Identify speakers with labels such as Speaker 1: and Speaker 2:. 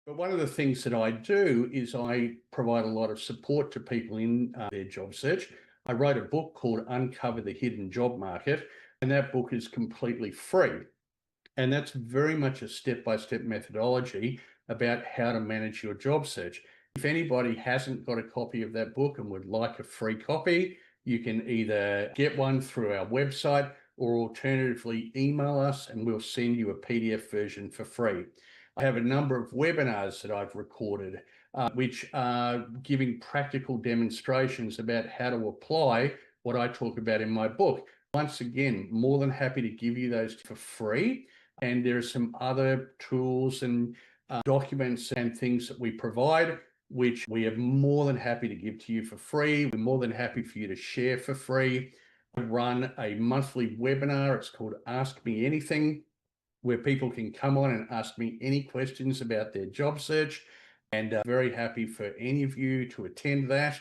Speaker 1: But one of the things that I do is I provide a lot of support to people in their job search. I wrote a book called Uncover the Hidden Job Market, and that book is completely free. And that's very much a step-by-step methodology about how to manage your job search. If anybody hasn't got a copy of that book and would like a free copy, you can either get one through our website or alternatively email us and we'll send you a PDF version for free. I have a number of webinars that I've recorded, which are giving practical demonstrations about how to apply what I talk about in my book. Once again, more than happy to give you those for free. And there are some other tools and documents and things that we provide, which we are more than happy to give to you for free. We're more than happy for you to share for free. I run a monthly webinar. It's called Ask Me Anything, where people can come on and ask me any questions about their job search. And very happy for any of you to attend that.